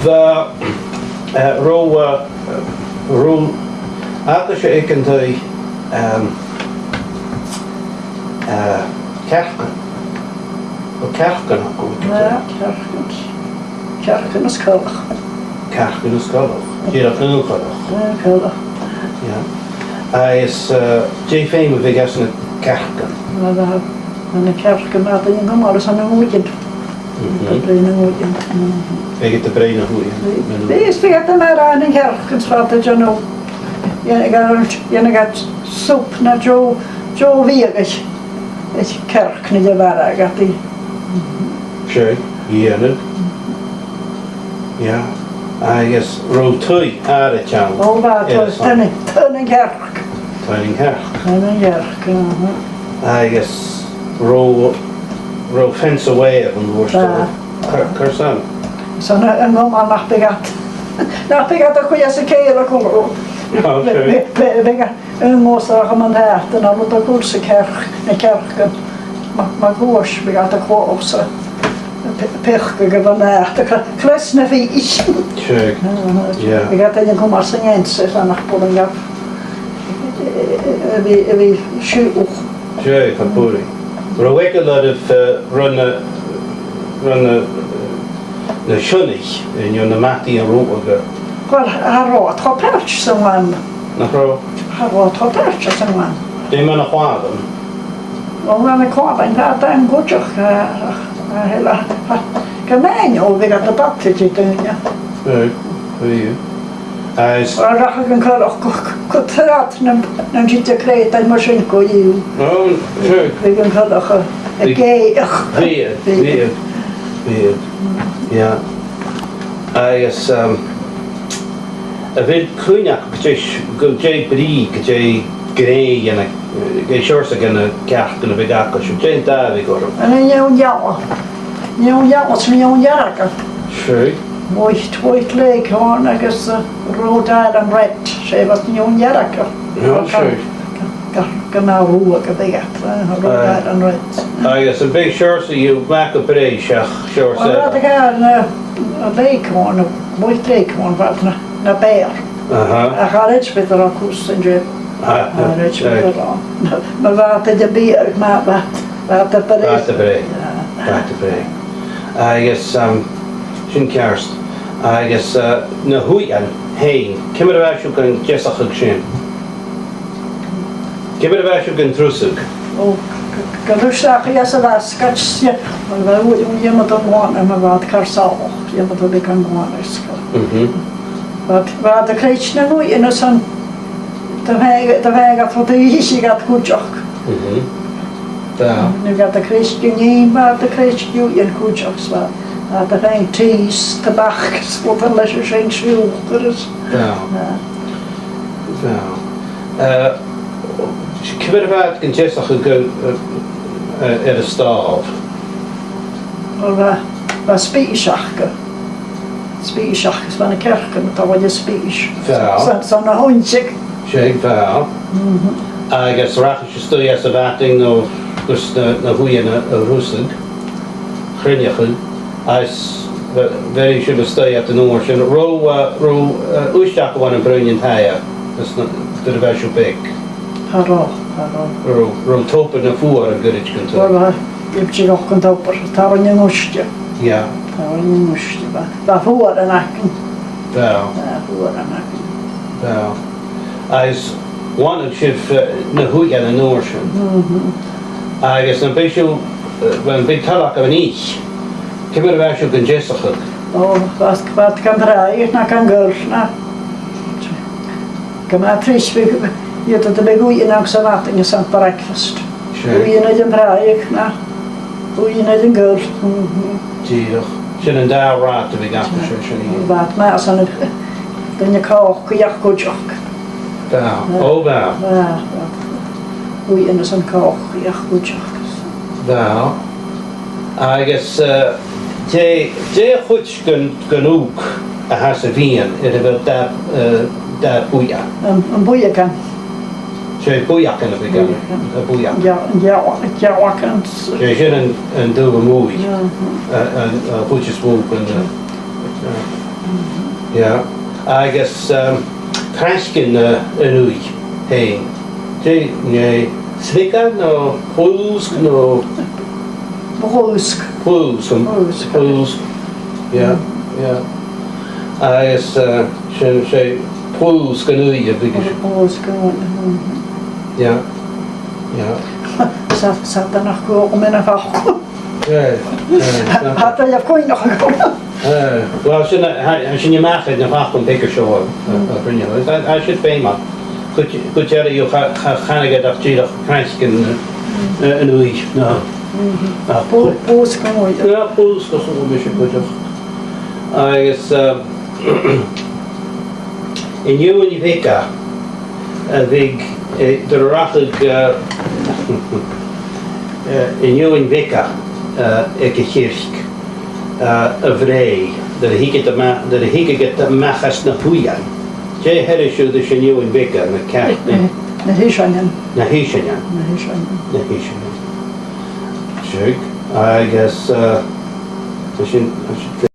The row agus sé ag an dí ceachcan ó ceachcan a go ceachcan is callach. ceachcan is callach dír a cnú callach Callach. is dé féim a bhí gas na ceachcan Yn y ceachcan ma dyn nhw'n mor san yn wydyn. Brein yn wydyn. ag it a brein a hwy Fes fi gada na ran yn ceachcan sfad y dyn nhw. Yen ag swp na jo fi ag eich cerch ni dy fara ag ati. sé dhéanamh agus ro tui ar a teann O fa, tyn yn cerch. Taining ceach Tyn yn cerch. agus ro fence away of an bhór Cursan. Son yn gwm a nach begat. Nach begat a chwyas y ceir o cwrw. Begat yn ngos ag am yn hæt yn alwyd o gwrs y cerch. Y cerch yn ma gwrs begat a chwos a pech gyfan hæt. Cles na fi is. Sure. Begat yn gwm ar sy'n ensis a nach bod yn gaf. Fi siwch. Sure, Kapuri. Ro wake a lot of run na shunich in your namati and root Wel, har råd ha perch sy'n wan. na ro. Har råd ha perch sy'n wan. Dim man a chwadan. Wel, ma'n y cwabau'n dda yn gwtioch a hela. Gymain o fi gada bati ti dyn ni. You. As Wel, rach ag yn cyrwch cwtrat na'n jydio creid a'n masin go i'w. oh, sure. Fi yn cyrwch y geich. Weird. Yeah. As a bit cúineach go dé brí go dé gré and a shorts again a ceach gan a big acha siú dé da vi go. Yn yn iawn iawn. Iawn iawn sy'n iawn iarag. Sure. Wyt leg hon agos Rhode Island Red. Sef at iawn iarag. No, sure. Gyma rŵag a begat. Rhode Island Red. Agus a big shorts you back a bray seach shorts. Wel, rhaid a leig hon, wyt leig hon fad na bear. A charage bydd ar o cws yn dref. Charage bydd ar o. Mae fad ydy bear, mae fad y bray. Fad y bray. Agus sy'n cearst. Agus na hwyan hein. Cymryd a fasiw gan jesach ag sy'n. Cymryd a fasiw gan trwsig. O, gynwysach i as y fasgach. Mae fe wy'n ymwyd o'n gwan am y fad carsal. Ymwyd o'n ddigon gwan ysgol. Fad y creich na fwy yn ysyn dy feg at fod i eisiau gad gwdioch. Nid gad y creich gyn un fad y creich yw yn gwdioch. A dy fe'n tis, dy bach, sbwyd yn leis yw'n siwch. Cymryd a fad gan jesach ag y staf. Wel, fa sbisiach ga. Sbisiach, ys fan y cerch yn ta wedi sbis. Sa'n na hwynsig. Sieg fel. Agus rach eisiau stwy as y fating o gwrs na hwyan y rwsig. Chryniachyn. As very eisiau stwy at y nôr. Sy'n ro wysiach o wan yn bryn yn taia. Dyna fe eisiau big. Haro. Ro topen y ffwr yn gyrrych gyntaf. Wel, ib ti'n och yn tawper. Tar yn yng ngwstio. Ia. Tar yn yng ngwstio. Fa ffwr yn acyn. Fel. Ffwr yn acyn. Fel. As one of shif na hwyan yn nôr sy'n. Agus na beisiw yn big talach af yn eich. Cymryd a fasiw gan jesach ag. O, fad gan braig na gan gyrch na. Gyma tris fi, yw'n dod y beg wy'n ag sa fating y sant breakfast. Wy'n oed yn braig na. Wy'n oed yn gyrch. Diolch. Sy'n yn da rad y fi gafo sy'n ni. Fad mas yn dyn y coch gwiach gwdioch. Fel. O fel. Wy'n oed yn coch gwiach gwdioch. Fel. Agus de chwch gan wg a has y fian er fel da bwya. Yn bwya gan. Sy'n bwyak yn y fi gan. Y bwyak. Jawak yn... Sy'n yn dŵr y mwy. Chwch y swg yn... Yeah. Agus Craskin yn wy, hei. Sviga no Pwls no Brúsk. Pwls. Pwls. Yeah, yeah. Agus sé Pwls gan wy a bygis. Brúsk. Yeah, yeah. Satt er nog wel om in een vacht. Yeah. Had je koeien nog gekomen? Wel, als je je maakt in de vacht om dikker zo, als je het bij maakt. Goed, ja, je gaat dat je dat krijgt een week. Nou, Poes gewoon. ja, poes, dat is een beetje goed. Agus in jou en die veka, de rachig in jou en veka, ik kirk, een vrij, dat hij get de machas na huyan. Jay Herishu the Shanu in Vika, the cat. Mhìcheil. Mhìcheil. I guess,